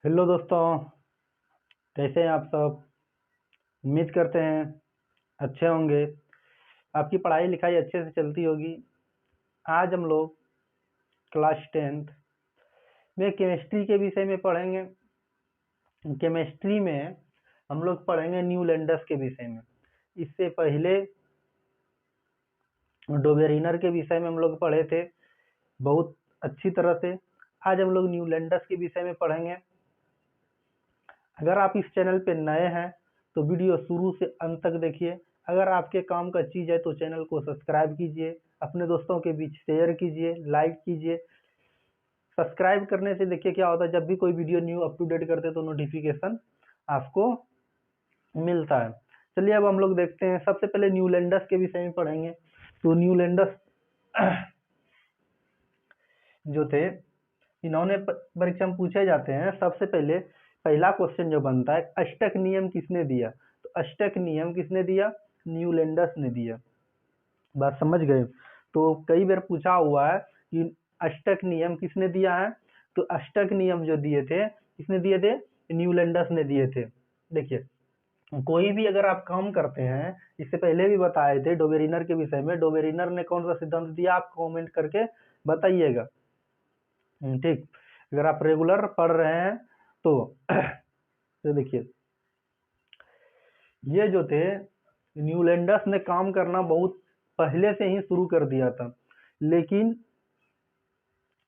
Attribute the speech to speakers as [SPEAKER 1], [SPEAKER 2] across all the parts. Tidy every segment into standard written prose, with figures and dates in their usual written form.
[SPEAKER 1] Hello दोस्तों, कैसे हैं आप सब। उम्मीद करते हैं अच्छे होंगे। आपकी पढ़ाई लिखाई अच्छे से चलती होगी। आज हम लोग क्लास 10th में केमिस्ट्री के विषय में पढ़ेंगे। केमिस्ट्री में हम लोग पढ़ेंगे न्यूलैंडस के विषय में। इससे पहले डोबेरिनर के विषय में हम लोग पढ़े थे बहुत अच्छी तरह से। आज हम लोग न्यूलैंडस के विषय में पढ़ेंगे। अगर आप इस चैनल पे नए हैं तो वीडियो शुरू से अंत तक देखिए। अगर आपके काम का चीज़ है तो चैनल को सब्सक्राइब कीजिए, अपने दोस्तों के बीच शेयर कीजिए, लाइक कीजिए। सब्सक्राइब करने से देखिए क्या होता है, जब भी कोई video new up to date करते हैं तो नोटिफिकेशन आपको मिलता है। चलिए अब हम लोग देखते हैं। सबसे पहले न्यूलैंडस के विषय में पढ़ेंगे। तो न्यूलैंडस जो थे, इन्होंने परीक्षा में पूछे जाते हैं। सबसे पहले पहला क्वेश्चन जो बनता है, अष्टक नियम किसने दिया। तो अष्टक नियम किसने दिया? न्यूलैंडस ने दिया। बात समझ गए। तो कई बार पूछा हुआ है कि अष्टक नियम किसने दिया है। तो अष्टक नियम जो दिए थे, किसने दिए थे? न्यूलैंडस ने दिए थे। देखिए, कोई भी अगर आप काम करते हैं, इससे पहले भी बताए थे डोबेरिनर के विषय में, डोबेरिनर ने कौन सा सिद्धांत दिया आप कमेंट करके बताइएगा। ठीक, अगर आप रेगुलर पढ़ रहे हैं तो देखिए, ये जो थे न्यूलैंडस ने काम करना बहुत पहले से ही शुरू कर दिया था। लेकिन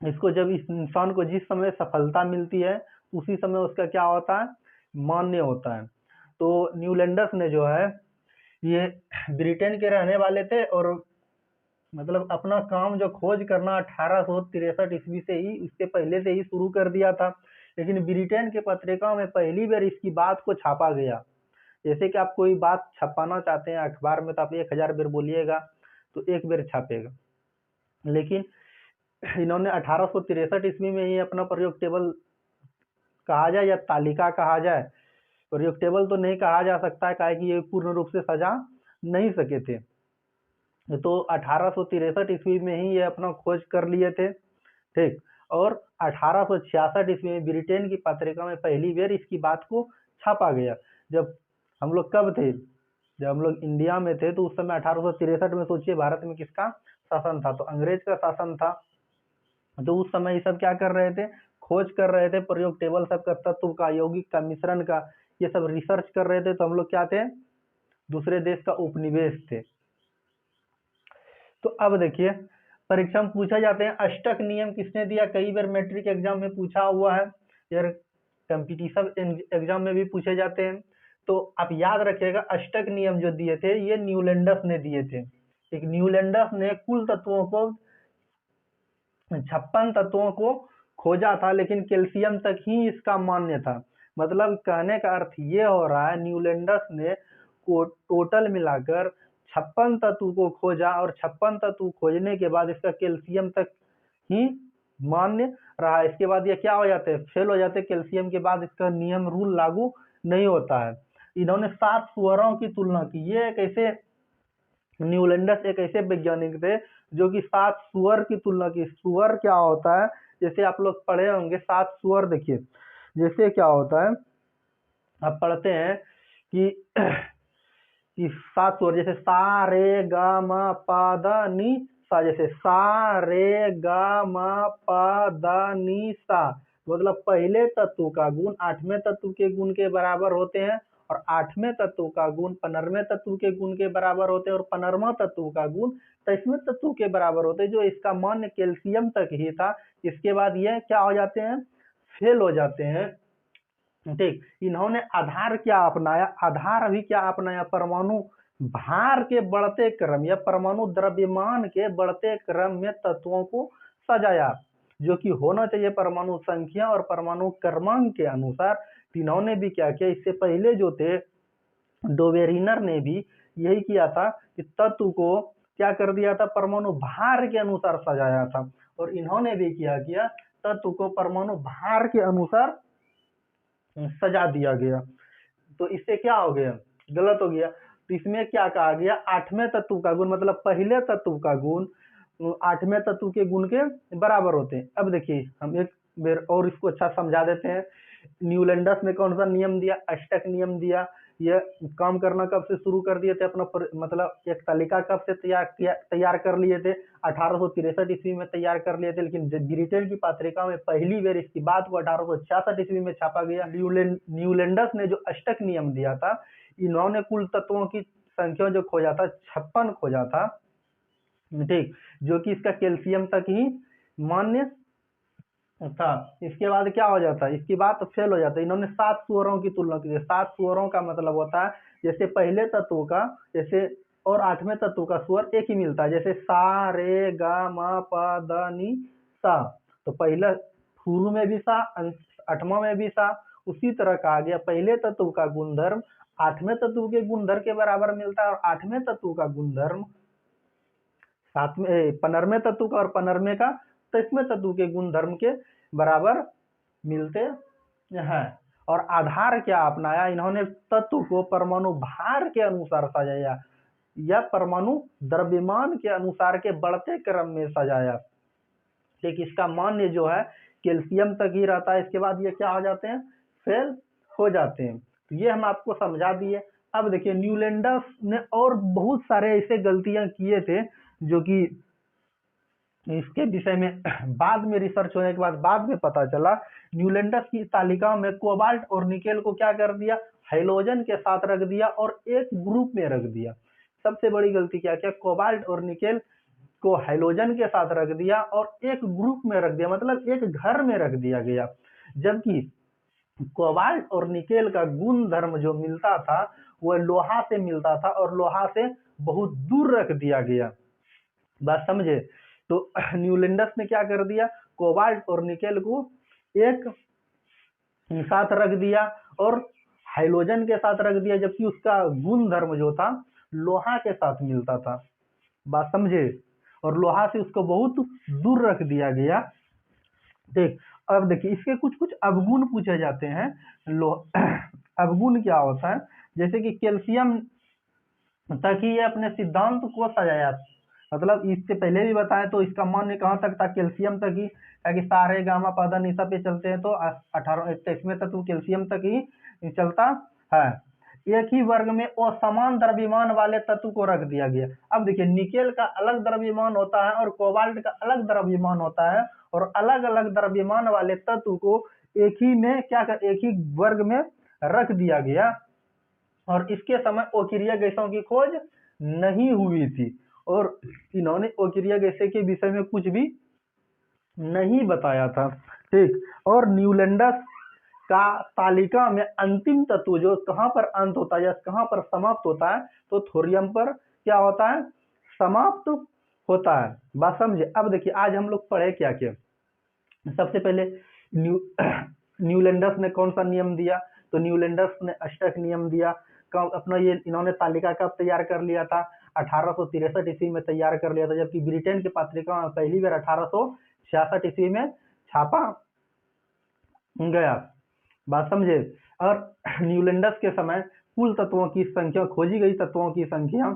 [SPEAKER 1] इसको जब इस इंसान को जिस समय सफलता मिलती है उसी समय उसका क्या होता है, मान्य होता है। तो न्यूलैंडस ने जो है, ये ब्रिटेन के रहने वाले थे और मतलब अपना काम जो खोज करना 1863 ईस्वी से ही, इससे पहले से ही शुरू कर दिया था। लेकिन ब्रिटेन के पत्रिकाओं में पहली बार इसकी बात को छापा गया। जैसे कि आप कोई बात छपाना चाहते हैं अखबार में तो आप 1000 बार बोलिएगा तो एक बार छापेगा। लेकिन इन्होंने 1863 ईस्वी में ही अपना प्रयोग टेबल कहा जाए या तालिका कहा जाए, प्रयोग टेबल तो नहीं कहा जा सकता है, काहे कि ये पूर्ण रूप से सजा नहीं सके थे। तो 1863 ईस्वी में ही ये अपना खोज कर लिए थे। ठीक, और 1866 ईस्वी में ब्रिटेन की पत्रिका में पहली बार इसकी बात को छापा गया। जब हम लोग कब थे, जब हम लोग इंडिया में थे तो उस समय 1863 में सोचिए भारत में किसका शासन था, तो अंग्रेज का शासन था। तो उस समय ये सब क्या कर रहे थे, खोज कर रहे थे प्रयोग टेबल सब का, तत्व का, यौगिक का, मिश्रण का, ये सब रिसर्च कर रहे थे। तो हम लोग क्या थे, दूसरे देश का उपनिवेश थे। तो अब देखिए, परीक्षा में पूछा जाते हैं अष्टक नियम किसने दिया। कई बार मैट्रिक एग्जाम में पूछा हुआ है, यार कॉम्पिटिटिव एग्जाम में भी पूछे जाते हैं। तो आप याद रखिएगा, अष्टक नियम जो दिए थे ये न्यूलैंडस ने दिए थे। एक न्यूलैंडस ने कुल तत्वों को, 56 तत्वों को खोजा था, लेकिन कैल्शियम तक ही इसका मान्य था। मतलब कहने का अर्थ ये हो रहा है, न्यूलैंडस ने को टोटल मिलाकर 56 तत्व को खोजा और 56 तत्व खोजने के बाद इसका कैल्शियम तक ही मान्य रहा। इसके बाद ये क्या हो जाते हैं, फेल हो जाते हैं। कैल्शियम के बाद इसका नियम रूल लागू नहीं होता है। इन्होंने 7 सुअरों की तुलना की। ये एक ऐसे न्यूलैंडस एक ऐसे वैज्ञानिक थे जो कि 7 सुअर की तुलना की। सुअर क्या होता है, जैसे आप लोग पढ़े होंगे 7 सुअर। देखिए जैसे क्या होता है, आप पढ़ते हैं कि 7 सुअर, जैसे सा रे गा मा पा दा नी सा, जैसे सा रे गा मा पा दा नी सा, मतलब पहले तत्व का गुण 8वें तत्व के गुण के बराबर होते हैं और 8वें तत्व का गुण 15वें तत्व के गुण के बराबर होते हैं और 15वां तत्व का गुण 23वें तत्व के बराबर होते हैं। जो इसका मान्य कैल्शियम तक ही था। इसके बाद ये क्या हो जाते हैं, फेल हो जाते हैं। ठीक, इन्होंने आधार क्या अपनाया, आधार अभी क्या अपनाया, परमाणु भार के बढ़ते क्रम या परमाणु द्रव्यमान के बढ़ते क्रम में तत्वों को सजाया, जो कि होना चाहिए परमाणु संख्या और परमाणु क्रमांक के अनुसार। इन्होंने भी क्या किया, इससे पहले जो थे डोबेरिनर ने भी यही किया था कि तत्व को क्या कर दिया था, परमाणु भार के अनुसार सजाया था। और इन्होंने भी क्या किया, तत्व को परमाणु भार के अनुसार सजा दिया गया। तो इससे क्या हो गया, गलत हो गया। तो इसमें क्या कहा गया, 8वें तत्व का गुण, मतलब पहले तत्व का गुण 8वें तत्व के गुण के बराबर होते हैं। अब देखिए हम एक बार और इसको अच्छा समझा देते हैं न्यूलैंडस ने कौन सा नियम दिया? अष्टक नियम दिया। यह काम करना कब से शुरू कर दिए थे अपना मतलब एक तालिका कब से तैयार कर लिए थे? 1863 ईस्वी में तैयार कर लिए थे, लेकिन ब्रिटेन की पत्रिका में पहली बार इसकी बात को 1866 ईस्वी में छापा गया। न्यूलैंडस ने जो अष्टक नियम दिया था, इन्होंने कुल तत्वों की संख्या जो खोजा था 56 खोजा था, ठीक, जो कि इसका कैल्शियम तक ही मान्य था। इसके बाद क्या हो जाता है? इसकी बात फेल हो जाता है। इन्होंने 7 स्वरों की तुलना की। 7 स्वरों का मतलब होता है जैसे पहले तत्व का जैसे और 8वें तत्व का स्वर एक ही मिलता है, जैसे सा रे गा मा पा दा नी सा। तो पहला शुरू में भी सा, 8वां में भी सा। उसी तरह कहा गया पहले तत्व का गुणधर्म 8वें तत्व के गुणधर्म के बराबर मिलता है, और 8वें तत्व का गुणधर्म 15वें तत्व का और 15वें का 23वें तत्व के गुणधर्म के बराबर मिलते हैं। और आधार क्या अपनाया इन्होंने? तत्व को परमाणु भार के अनुसार सजाया या परमाणु द्रव्यमान के अनुसार के बढ़ते क्रम में सजाया। ठीक, इसका मान्य जो है कैल्शियम तक ही रहता है। इसके बाद ये क्या हो जाते हैं? फेल हो जाते हैं। तो ये हम आपको समझा दिए। अब देखिए न्यूलैंडस ने और बहुत सारे ऐसे गलतियां किए थे जो कि इसके विषय में बाद में रिसर्च होने के बाद में पता चला। न्यूलैंडस की तालिका में कोबाल्ट और निकेल को क्या कर दिया? हाइड्रोजन के साथ रख दिया और एक ग्रुप में रख दिया। सबसे बड़ी गलती क्या किया? कोबाल्ट और निकेल को हाइड्रोजन के साथ रख दिया और एक ग्रुप में रख दिया, मतलब एक घर में रख दिया गया। जबकि कोबाल्ट और निकेल का गुण धर्म जो मिलता था वह लोहा से मिलता था और लोहा से बहुत दूर रख दिया गया। बात समझे? तो न्यूलैंडस ने क्या कर दिया? कोबाल्ट और निकेल को एक साथ रख दिया और हाइड्रोजन के साथ रख दिया, जबकि उसका गुण धर्म जो था लोहा के साथ मिलता था। बात समझे? और लोहा से उसको बहुत दूर रख दिया गया। देख, अब देखिए इसके कुछ कुछ अवगुण पूछे जाते हैं। अवगुण क्या होता है? जैसे कि कैल्शियम तक ही ये अपने सिद्धांत को सजाया, मतलब इससे पहले भी बताया। तो इसका मान्य कहाँ तक था? कैल्शियम तक ही, ताकि सारे गामा पादा निशा पे चलते हैं तो 23वें तत्व कैल्शियम तक ही चलता है। एक ही वर्ग में असमान द्रव्यमान वाले तत्व को रख दिया गया। अब देखिए निकेल का अलग द्रव्यमान होता है और कोबाल्ट का अलग द्रव्यमान होता है, और अलग अलग द्रव्यमान वाले तत्व को एक ही में एक ही वर्ग में रख दिया गया। और इसके समय अक्रिय गैसों की खोज नहीं हुई थी, और इन्होंने अक्रिय गैसें के विषय में कुछ भी नहीं बताया था। ठीक, और न्यूलैंडस का तालिका में अंतिम तत्व जो कहां पर अंत होता है या कहां पर समाप्त होता है? तो थोरियम पर क्या होता है? समाप्त होता है। बात समझे? अब देखिए आज हम लोग पढ़े क्या क्या। सबसे पहले न्यूलैंडस ने कौन सा नियम दिया? तो न्यूलैंडस ने अष्टक नियम दिया। अपना ये इन्होंने तालिका कब तैयार कर लिया था? 1863 ईस्वी में तैयार कर लिया था, जबकि ब्रिटेन की पत्रिका में पहली बार 1866 ईस्वी में छापा गया। बात समझे? और न्यूलैंडस के समय कुल तत्वों की संख्या, खोजी गई तत्वों की संख्या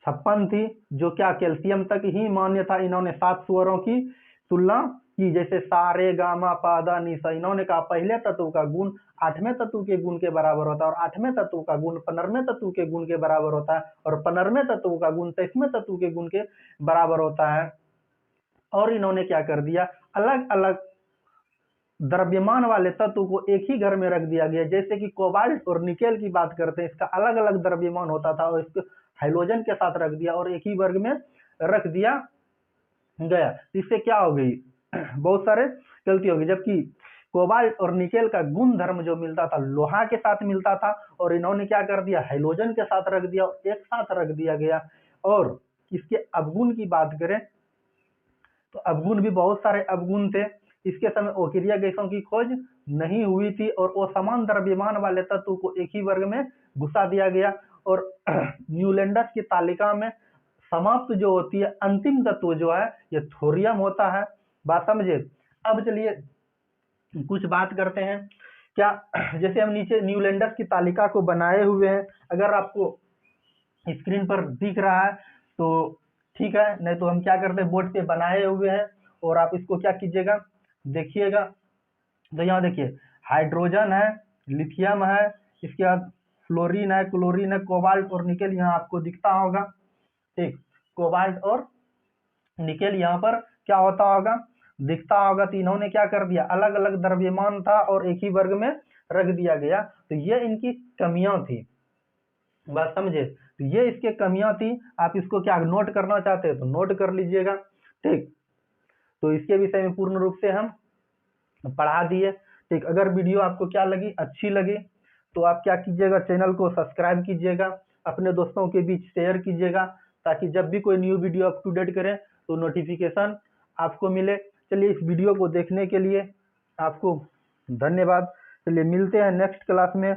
[SPEAKER 1] 56 थी, जो क्या कैल्शियम तक ही मान्य था। इन्होंने 7 स्वरों की तुलना की, जैसे सारे गामा पादा निशा। इन्होंने कहा पहले तत्व का गुण 8वें तत्व के गुण के बराबर होता है, और 8वें तत्व का गुण 15वें तत्व के गुण के बराबर होता है, और 15वें तत्व का गुण 23वें तत्व के गुण के बराबर होता है। और इन्होंने क्या कर दिया? अलग अलग द्रव्यमान वाले तत्व को एक ही घर में रख दिया गया। जैसे कि कोबाल्ट और निकेल की बात करते हैं, इसका अलग अलग द्रव्यमान होता था और इसको हाइड्रोजन के साथ रख दिया और एक ही वर्ग में रख दिया गया। इससे क्या हो गई? बहुत सारे गलती हो गई। जबकि कोबाल्ट और निकेल का गुण धर्म जो मिलता था लोहा के साथ मिलता था, और इन्होंने क्या कर दिया? हाइड्रोजन के साथ रख दिया और एक साथ रख दिया गया। और इसके अवगुण की बात करें तो अवगुण भी बहुत सारे अवगुण थे। इसके समय अक्रिय गैसों की खोज नहीं हुई थी, और असमान द्रव्यमान वाले तत्व को एक ही वर्ग में घुसा दिया गया। और न्यूलैंडस की तालिका में समाप्त जो होती है अंतिम तत्व जो है ये थोरियम होता है। बात समझे? अब चलिए कुछ बात करते हैं। क्या जैसे हम नीचे न्यूलैंडस की तालिका को बनाए हुए हैं, अगर आपको स्क्रीन पर दिख रहा है तो ठीक है, नहीं तो हम क्या करते हैं बोर्ड पे बनाए हुए हैं, और आप इसको क्या कीजिएगा, देखिएगा। तो यहाँ देखिए हाइड्रोजन है, लिथियम है, इसके बाद फ्लोरीन है, क्लोरीन है, कोबाल्ट और निकेल यहाँ आपको दिखता होगा। ठीक, कोबाल्ट और निकेल यहाँ पर क्या होता होगा, दिखता होगा। तो इन्होंने क्या कर दिया, अलग अलग द्रव्यमान था और एक ही वर्ग में रख दिया गया। तो ये इनकी कमियां थी, बात समझे। तो ये इसके कमियां थी, आप इसको क्या नोट करना चाहते हैं तो नोट कर लीजिएगा। ठीक, तो इसके विषय में पूर्ण रूप से हम पढ़ा दिए। ठीक, अगर वीडियो आपको क्या लगी, अच्छी लगी, तो आप क्या कीजिएगा, चैनल को सब्सक्राइब कीजिएगा, अपने दोस्तों के बीच शेयर कीजिएगा, ताकि जब भी कोई new video up to date करें तो नोटिफिकेशन आपको मिले। चलिए, इस वीडियो को देखने के लिए आपको धन्यवाद। चलिए मिलते हैं नेक्स्ट क्लास में।